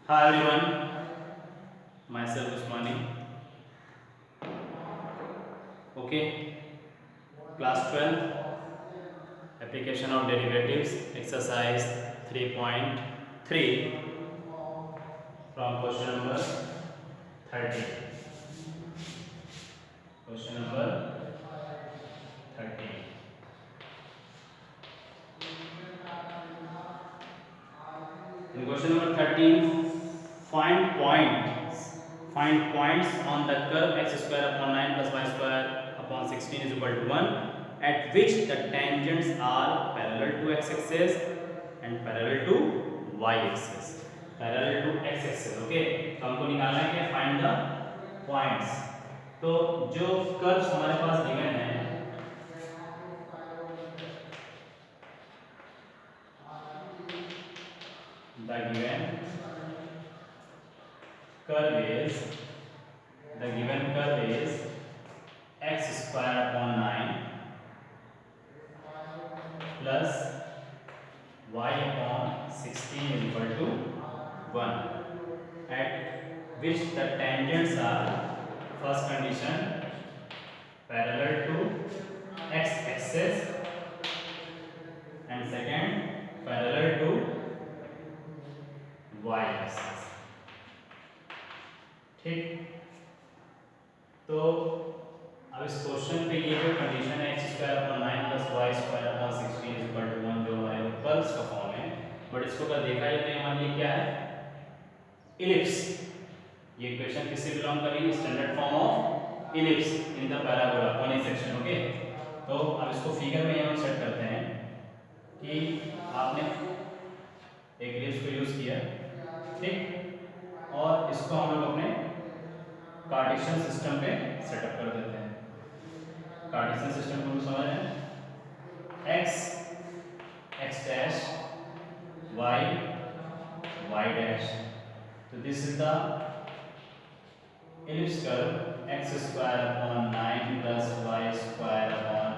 Hi everyone, myself Usmani. Okay, class 12, application of derivatives, exercise 3.3 from question number 30. Question number 30. In question number 13, find points. Find points on the curve x square upon 9 plus y square upon 16 is equal to 1 at which the tangents are parallel to x axis and parallel to y axis. Parallel to x axis. Okay, तो हमको निकालना है क्या? Find the points. तो जो curves हमारे पास given है, the given curve is x square upon 9 plus y upon 16 is equal to 1 at which the tangents are, first condition, parallel to x axis and second parallel to y axis. ठीक, तो अब इस question पे ये जो condition है x square upon 9 plus y square upon 16 is equal to 1 जो हमारे कर्व्स का फॉर्म है, बट इसको अगर देखा जाए तो ये हमारे लिए क्या है? इलिप्स. ये इक्वेशन किससे बिलोंग करेगी? Standard form of ellipse in the parabola conic section. Okay, तो अब इसको फिगर में हम सेट करते हैं कि आपने एक इलिप्स को यूज किया, ठीक, और इसको हम लोग अपने कार्टेशियन सिस्टम पे सेटअप कर देते हैं. कार्टेशियन सिस्टम को समझ रहे हैं? x dash y dash. तो this is the ellipse curve x square upon 9 plus y square upon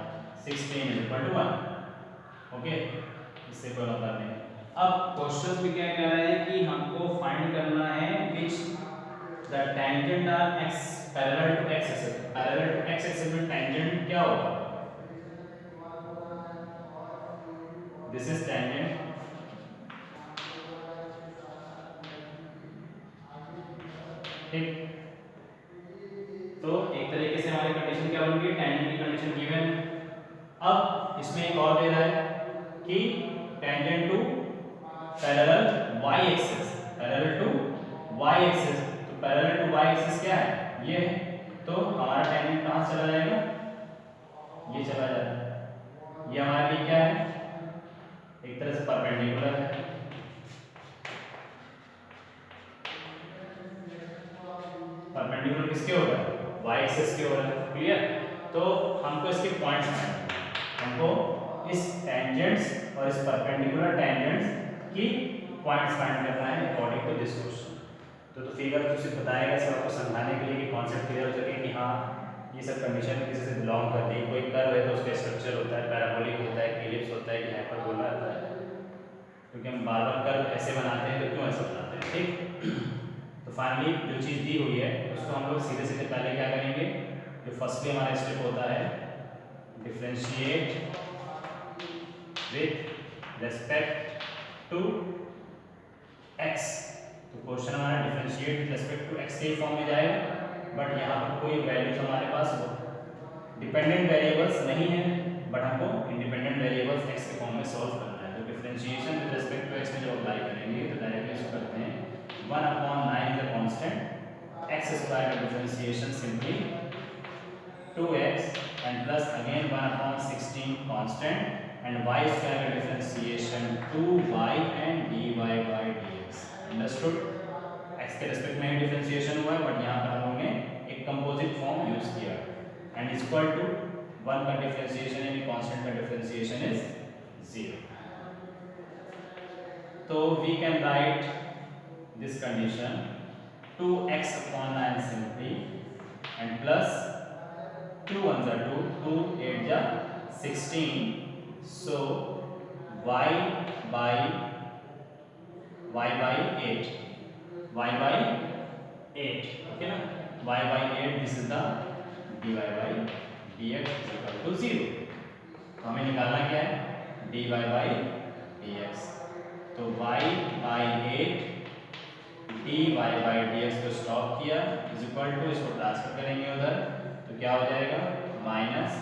16 is equal to 1. Okay, इससे कोई मतलब नहीं. अब क्वेश्चन में क्या कह रहा है कि हमको फाइंड करना है which the tangent are x parallel to x axis. Parallel to x axis में tangent क्या होगा? This is tangent. ठीक, तो एक तरीके से हमारी कंडीशन क्या बन गई? टेंजेंट की कंडीशन गिवन. अब इसमें एक और दे रहा है कि tangent to parallel y axis, parallel to y axis. तो पैरेलल टू y एक्सिस क्या है? ये है. तो हमारा टेंजेंट कहां चला जाएगा? ये चला जाएगा. ये हमारे लिए क्या है? एक तरह से परपेंडिकुलर है. परपेंडिकुलर किसके हो रहा है? y एक्सिस के हो रहा है. क्लियर? तो हमको इसके पॉइंट्स फाइंड करना है. हमको इस टेंजेंट्स और इस परपेंडिकुलर टेंजेंट्स की पॉइंट्स फाइंड करना है अकॉर्डिंग टू दिस क्वेश्चन. तो फिगर तो सिर्फ बताएगा सिर्फ आपको समझाने के लिए कि कॉन्सेप्ट क्लियर हो सके कि हाँ ये सब कंडीशन किसी से बिलोंग करती है. कोई कर्व है तो उसका स्ट्रक्चर होता है, पैराबोलिक होता है, इलिप्स होता है, कि हाइपरबोला होता है. क्योंकि हम बार बार कर्व ऐसे बनाते हैं तो क्यों ऐसा बनाते हैं? ठीक, तो फाइनली जो चीज़ दी हुई है उसको हम लोग सीधे सीधे पहले क्या करेंगे? जो फर्स्टली हमारा स्टेप होता है differentiate with respect to x. तो क्वेश्चन हमारा differentiate with respect to x के फॉर्म में जाएगा, बट यहाँ पर कोई वैल्यूज हमारे पास डिपेंडेंट वेरिएबल्स नहीं है, बट हमको इंडिपेंडेंट वेरिएबल्स x के फॉर्म में सॉल्व करना है. तो differentiation with respect to x में जब अप्लाई करेंगे तो डायरेक्टली इसको करते हैं 1/9 is a constant. x square का differentiation simply 2x and plus again 1/16 constant and y square का differentiation 2y and dy by dx. Understood? x के रेस्पेक्ट में ही डिफरेंशिएशन हुआ है, बट यहाँ पर हम लोगों ने एक कंपोजिट फॉर्म यूज किया एंड इक्वल टू 1 का डिफरेंशिएशन यानी कांस्टेंट का डिफरेंशिएशन इज 0. तो we can write this condition 2x upon 9 simply and plus 2 1s are 2, 2 8 ja 16. So y by 8. y by 8, okay ना, y by 8, this is the dy by dx is equal to 0। तो हमें निकालना क्या है, dy by dx। तो y by 8 dy by dx को stop किया is equal to, इसको ट्रांसफर करेंगे उधर तो क्या हो जाएगा, minus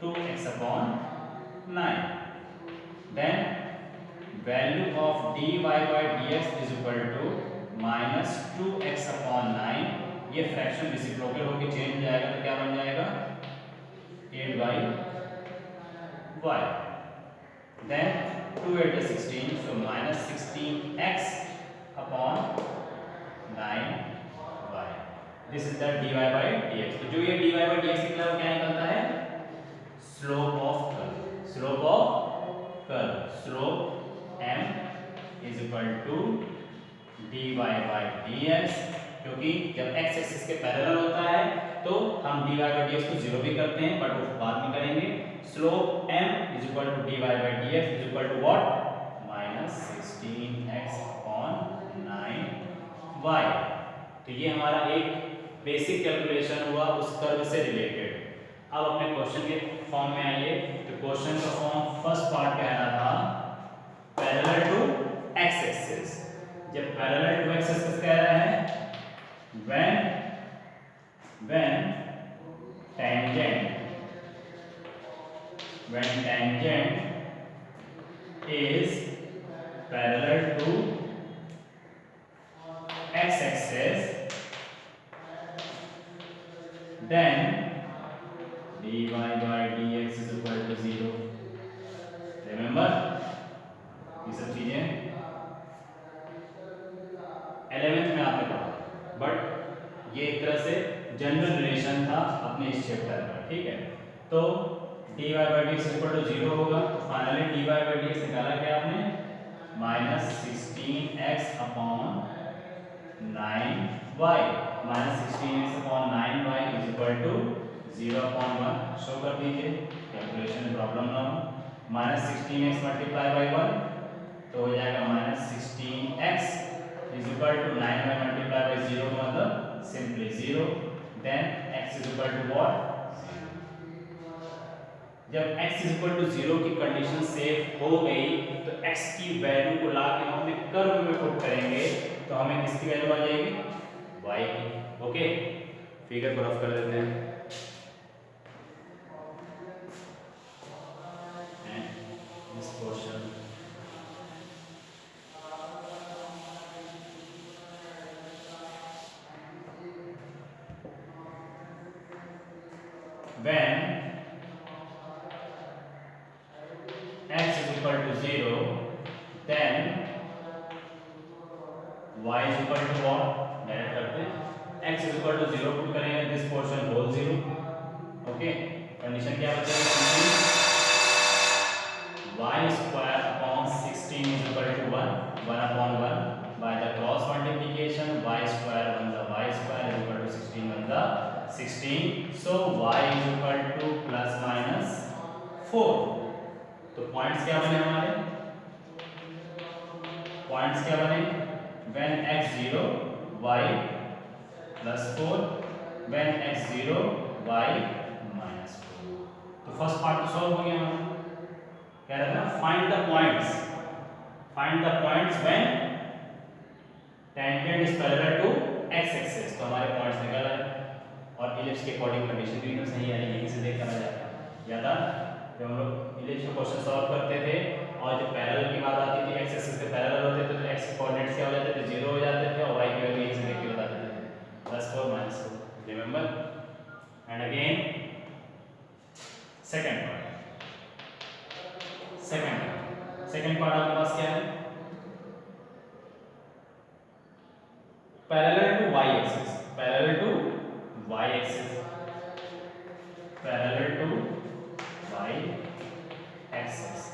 2x upon 9। Then value of dy by dx is equal to minus 2x upon 9। ये फ्रैक्शन रेसिप्रोकल होके चेंज हो जाएगा तो क्या बन जाएगा, 8 by y। Then 2 8 is 16, so minus 16x upon 9y। दिस is the dy by dx। तो जो ये dy by dx निकला वो क्या निकलता है, slope of curve. Slope of curve, slope m is equal to dy by dx, क्योंकि जब x एक्सिस के पैरेलल होता है तो हम dy by dx को जीरो भी करते हैं, बट वो बाद में करेंगे। Slope m is equal to dy by dx is equal to what, minus 16x upon 9y। तो ये हमारा एक बेसिक कैलकुलेशन हुआ उस कर्व से रिलेटेड। अब अपने क्वेश्चन के फॉर्म में आइए। तो क्वेश्चन का फॉर्म फर्स्ट पार्ट कह रहा था पैरेलल टू एक्स एक्सिस। जब पैरेलल टू एक्स एक्सिस कह रहा है, when tangent is parallel to x axis, then dy by dx is equal to 0। Remember ये सब चीजें 11th में आपने पढ़ा, बट ये एक तरह से जनरल रिलेशन था अपने इस चैप्टर का, ठीक है। तो dy by dx is equal to 0 होगा। तो फाइनली dy by dx निकाला क्या आपने, minus 16x upon 9y। Minus 16x upon 9y is equal to 0 upon 1। Show कर दीजिए, कैलकुलेशन में प्रॉब्लम ना हो। माइनस 16x मल्टीप्लाई बाई 1 तो हो जाएगा minus 16x is equal to 9y multiply by 0 मतलब simply 0। Then x is equal to what, जब x इज इक्वल टू 0 की कंडीशन सेफ हो गई तो x की वैल्यू को लाके हम अपने कर्व में पुट करेंगे तो हमें किसकी वैल्यू आ जाएगी, y की। ओके, फिगर को रफ कर देते हैं। This question when x is equal to 0, then y is equal to what, direct करते हैं, x is equal to 0 put करेंगे, this portion whole 0। Okay, condition क्या बचेगी, y square upon 16 is equal to 1 upon 1 by the cross multiplication, y square 1 the y square is equal to 16 1 the 16, so y is equal to plus minus 4। तो points क्या बने हमारे, points क्या बने, when x 0 y plus 4, when x 0 y minus 4। तो first part तो solve हो गया हमारा। कह रहा था find the points when tangent is parallel to x axis. तो हमारे पॉइंट्स निकल आए और इलिप्स के अकॉर्डिंग कंडीशन भी एकदम सही आ रही है, यहीं से देख कर आ जाता है। याद आ जब हम लोग इलिप्स में क्वेश्चन सॉल्व करते थे और जब पैरेलल की बात आती थी, एक्स एक्सिस के पैरेलल होते थे तो एक्स के कोऑर्डिनेट्स क्या हो जाते थे, 0 हो जाते थे और y की वैल्यू यहीं से देख के बता देते थे, +4 -4। Remember. And again second part आपके पास क्या है, parallel to y axis, parallel to y axis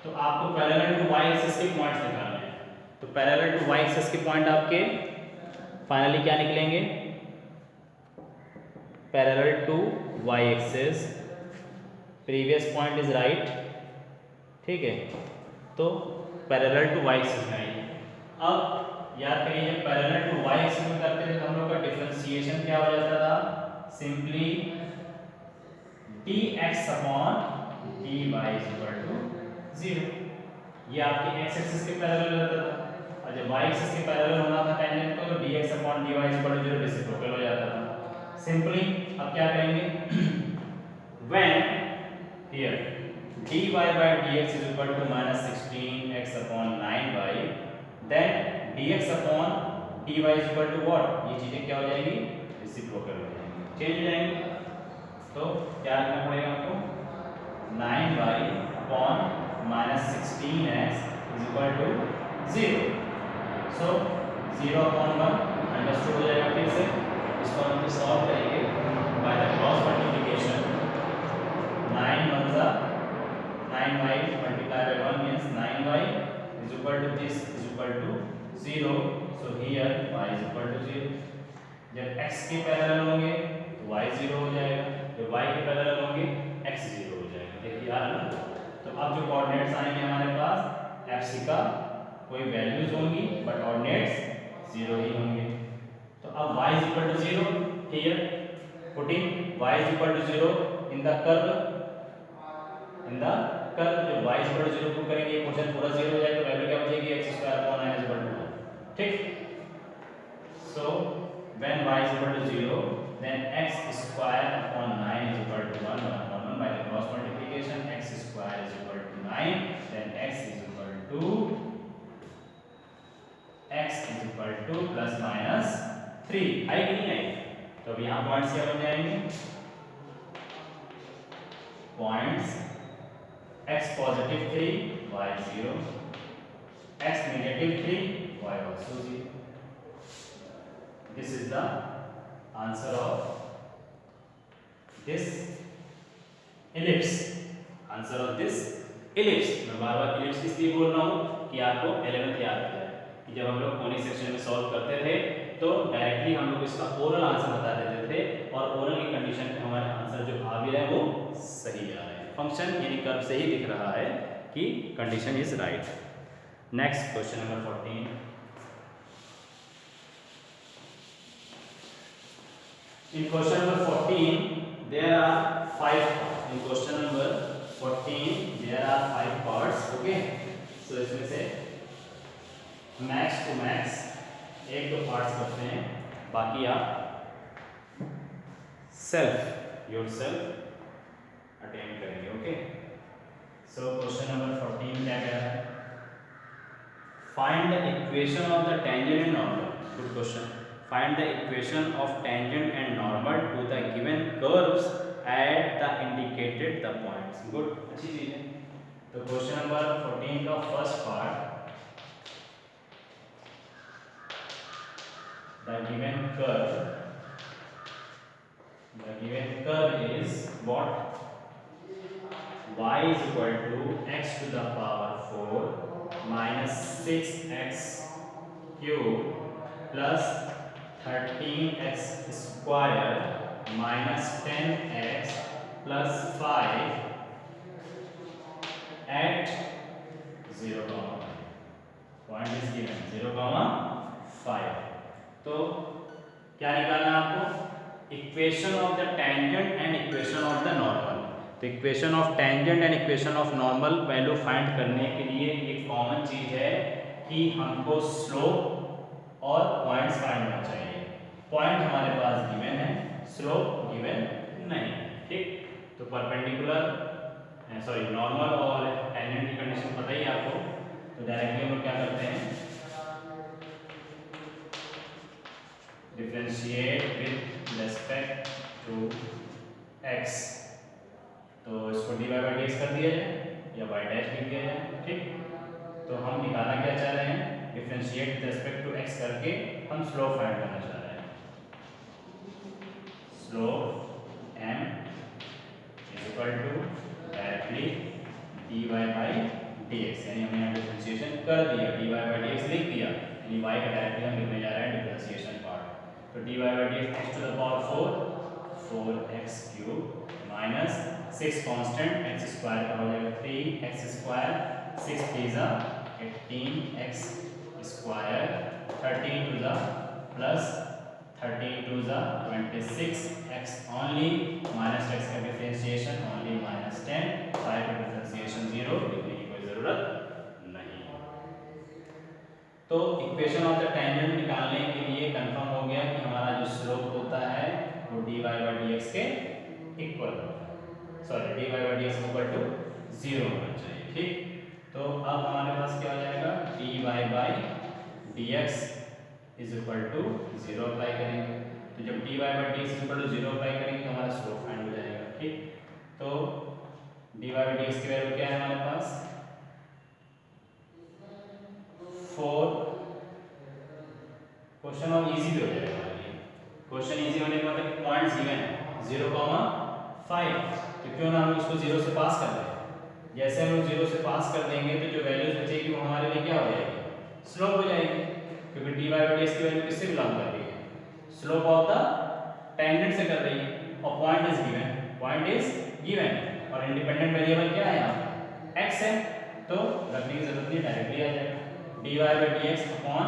तो आपको पैरेलल टू y एक्सिस के पॉइंट्स निकालने हैं। तो पैरेलल टू y एक्सिस के पॉइंट आपके फाइनली क्या निकलेंगे, parallel to y axis, previous point is right, ठीक है। तो पैरेलल टू y एक्सिस में आइए। अब याद करिए जब पैरेलल टू y एक्सिस में करते थे तो हम लोग का डिफरेंशिएशन क्या हो जाता था, simply dx upon dy is equal to 0। ये आपके x एक्सिस के पैरेलल रहता था, और जब y एक्सिस के पैरेलल होना था टेंजेंट को तो dx upon dy is equal to 0 reciprocal हो जाता था सिंपली। अब क्या करेंगे when here dy by dx is equal to minus 16x upon 9y, then dx upon dy is equal to what, ये चीजें क्या हो जाएंगी, रेसिप्रोकल हो जाएंगी, चेंज हो जाएंगी। तो क्या करना पड़ेगा आपको, 9y upon minus 16x is equal to 0। so 0 upon 1 understood हो जाएगा। फिर से इसको हम सॉल्व करेंगे by the cross multiplication. 9y multiplied by 1 means 9y is equal to this is equal to 0, so here y is equal to 0। जब x के parallel होंगे तो y 0 हो जाएगा, जब y के पैरेलल होंगे x 0 हो जाएगा। देखिए यार ना, तो अब जो कोऑर्डिनेट्स आएंगे हमारे पास f का कोई वैल्यूज होंगी बट कोऑर्डिनेट्स 0 ही होंगे। तो अब y is equal to 0, here putting y is equal to 0 in the curve, जब y is equal to 0 put करेंगे क्वेश्चन पूरा 0 हो जाएगा, तो वैल्यू क्या बचेगी x square upon 9 is equal to 1। ठीक, so when y is equal to 0 then x square upon 9 is equal to 1 upon 1 by the cross multiplication, x square is equal to 9, then x is equal to plus minus 3, है कि नहीं है। तो अब यहाँ points क्या बन जाएंगे, points x positive 3 y 0, x negative 3 y also 0। this is the answer of this ellipse, answer of this ellipse। मैं बार बार ellipse इसलिए बोल रहा हूँ कि आपको 11th याद हो जाए कि जब हम लोग कोनिक सेक्शन में सॉल्व करते थे तो डायरेक्टली हम लोग इसका ओरल आंसर बता देते थे, और ओरल की कंडीशन पे हमारे आंसर जो आ भी रहे हैं वो सही आ रहे हैं। फंक्शन यानी कर्व से ही दिख रहा है कि condition is right. Next question number 14। In question number 14 there are 5 in question number 14 there are 5 parts. Okay, so इसमें से मैक्स टू मैक्स एक दो पार्ट्स करते हैं, बाकी आप सेल्फ योरसेल्फ अटेम्प्ट करेंगे। ओके, सो क्वेश्चन नंबर 14 क्या कह रहा है, find the equation of the tangent and normal. Good question. Find the equation of tangent and normal to the given curves at the indicated the points. Good, अच्छी चीज है। तो question number 14 का first part, the given curve is what, y is equal to x to the power 4 minus 6x cube plus 13x square minus 10x plus 5 at 0, point is given 0,5। तो क्या निकालना है आपको, equation of the tangent and equation of the normal. तो equation of tangent and equation of normal value find करने के लिए एक कॉमन चीज है कि हमको स्लोप और पॉइंट्स फाइंड होना चाहिए। पॉइंट हमारे पास गिवन है, स्लोप गिवन नहीं। ठीक, तो परपेंडिकुलर नॉर्मल और टेंजेंट की कंडीशन पता ही है आपको, तो डायरेक्टली हम लोग क्या करते हैं, differentiate with respect to x। तो इसको dy by dx कर दिया जाए या y डैश लिख दिया जाए। ठीक, तो हम निकालना क्या चाह रहे हैं, differentiate with respect to x करके हम स्लोप फाइंड करना चाह रहे हैं। Slope m is equal to directly dy by dx, यानी हमने यहाँ डिफरेंशिएशन कर दिया, dy by dx लिख दिया, यानी y का डायरेक्टली हम लिखने जा रहे हैं डिफरेंशिएशन पार्ट। तो dy by dx x to the power 4x cube minus 6 constant x square का हो जाएगा 3x square, 6 3 18x square 13 to the plus 13 to the 26 x only minus x का डिफरेंशिएशन ओनली -10 5 का डिफरेंशिएशन 0 लिखने की कोई जरूरत नहीं। तो इक्वेशन ऑफ द टेंजेंट निकालने के लिए कंफर्म हो गया कि हमारा जो स्लोप होता है वो dy by dx के इक्वल होता है, sorry dy by dx equal to 0 होना चाहिए। ठीक, तो अब हमारे पास क्या हो जाएगा, dy by dx is equal to 0 apply करेंगे। तो जब dy by dx is equal to 0 apply करेंगे तो हमारा स्लोप फाइंड हो जाएगा। ठीक, तो dy by dx की वैल्यू क्या है हमारे पास 4। क्वेश्चन और इजी भी हो जाएगा हमारे लिए। क्वेश्चन इजी होने का मतलब पॉइंट्स गिवन है 0,5, तो क्यों ना हम इसको 0 से पास कर दें। जैसे हम लोग 0 से पास कर देंगे तो जो वैल्यूज बचेगी वो हमारे लिए क्या हो जाएगी, स्लोप हो जाएगी, क्योंकि dy by dx की वैल्यू किससे बिलोंग कर रही है, स्लोप ऑफ द टेंजेंट से कर रही है, और पॉइंट इज गिवन और इंडिपेंडेंट वेरिएबल क्या है यहाँ पे x है, तो रखने की जरूरत नहीं, डायरेक्टली आ जाएगा dy by dx upon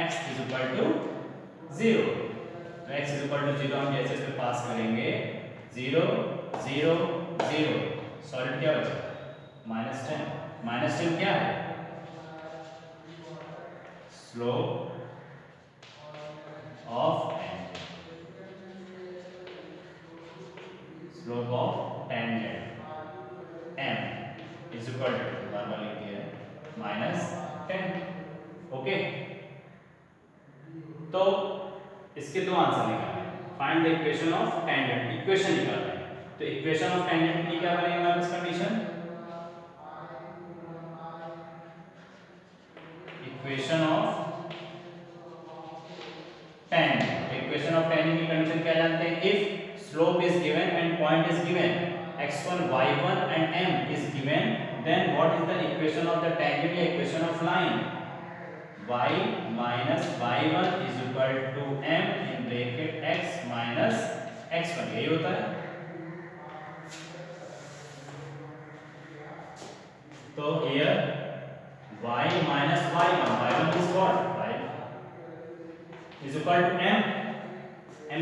x is equal to 0। तो x इज इक्वल टू 0 हम जैसे इस पे पास करेंगे 0 0 0, सॉलिड क्या बचा -10, -10 क्या है, slope of tangent m is equal to normal लिख दिया है -10। ओके, तो इसके दो आंसर निकालने हैं, find the equation of tangent, equation निकालना है। तो इक्वेशन ऑफ टेंजेंट की क्या बनेगा हमारे पास condition, equation of tangent, equation of tangent की कंडीशन क्या जानते हैं, if slope is given and point is given, x1 y1 and m is given, then what is the equation of the tangent या equation of line, y minus y1 is equal to m in bracket x minus x1, यही होता है। तो here y minus y1 is what, y is equal to m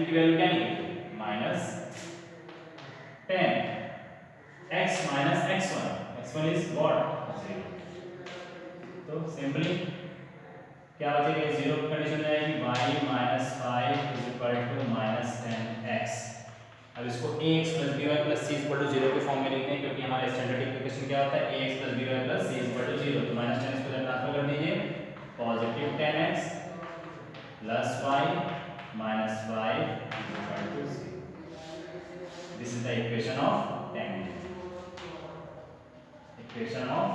की value क्या निकलेगी -10, x minus x1 is what 0, तो simply क्या बचेगा, 0 की कंडीशन जाएगी y minus 5 is equal to -10x। अब इसको ax plus by plus c is equal to 0 के फॉर्म में लिखते हैं, क्योंकि हमारे स्टैंडर्ड इक्वेशन क्या होता है ax plus by plus c is equal to 0, तो -10 इसको ट्रांसफर कर दीजिए, positive 10x plus y minus 5 is equal to 0। This is the equation of tangent, equation of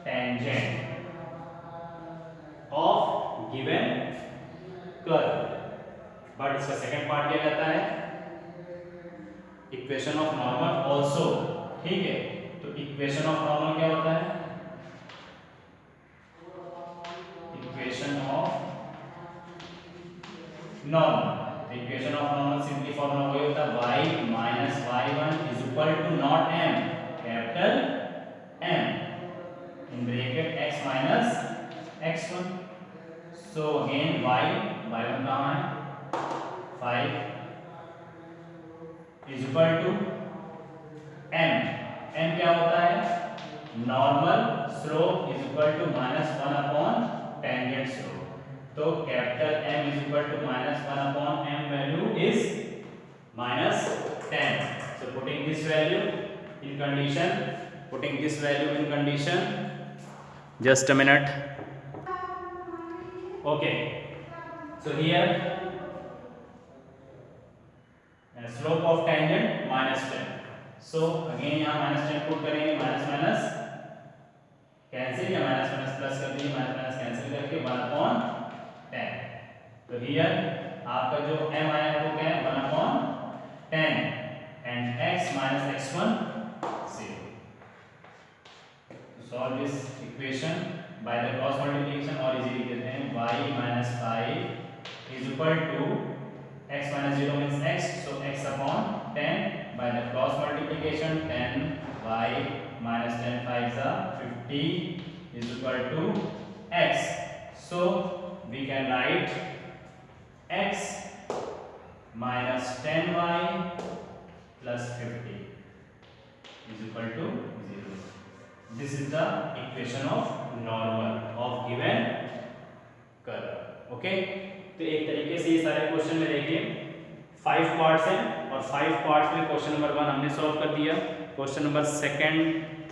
tangent of given curve। But इसका second part क्या कहता है, equation of normal also. ठीक है, तो इक्वेशन ऑफ नॉर्मल क्या होता है, equation of normal, equation of normal simply formula वही होता है y minus y1 is equal to not m, capital M in bracket x minus x1। so again y1 कहाँ है 5 is equal to m क्या होता है normal slope is equal to -1 upon tangent slope। तो capital M is equal to -1 upon m value is -10। so putting this value in condition, just a minute। okay, so here slope of tangent -10, so again यहाँ -10 put करेंगे, minus minus cancel या minus minus plus कर दीजिए, minus minus cancel करके 1/10। तो here आपका जो m आया है वो क्या है 1/10 एंड x minus x1 0। तो solve this equation by the cross multiplication, और इजीली देते हैं y minus 5 is equal to x minus 0 means x, so x upon 10 by the cross multiplication 10y minus 10 5 is 50 is equal to x। Of normal of given curve. Okay, तो एक तरीके से ये सारे question में देखिए 5 पार्ट्स हैं और 5 पार्ट्स में क्वेश्चन नंबर 1 हमने सॉल्व कर दिया। क्वेश्चन नंबर 2nd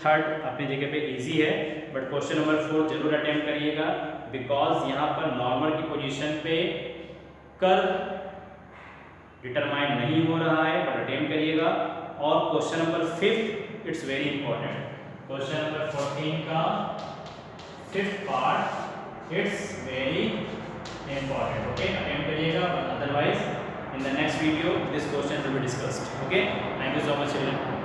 3rd अपनी जगह पे इजी है, बट क्वेश्चन नंबर 4 जरूर अटेम्प्ट करिएगा, बिकॉज यहाँ पर नॉर्मल की पोजीशन पे कर्व डिटरमाइन नहीं हो रहा है, बट अटेम्प्ट करिएगा। और question number 5th it's very important, question number 14 का 5th part it's very important. Okay, attempt करिएगा, otherwise in the next video this question will be discussed. Okay, thank you so much children.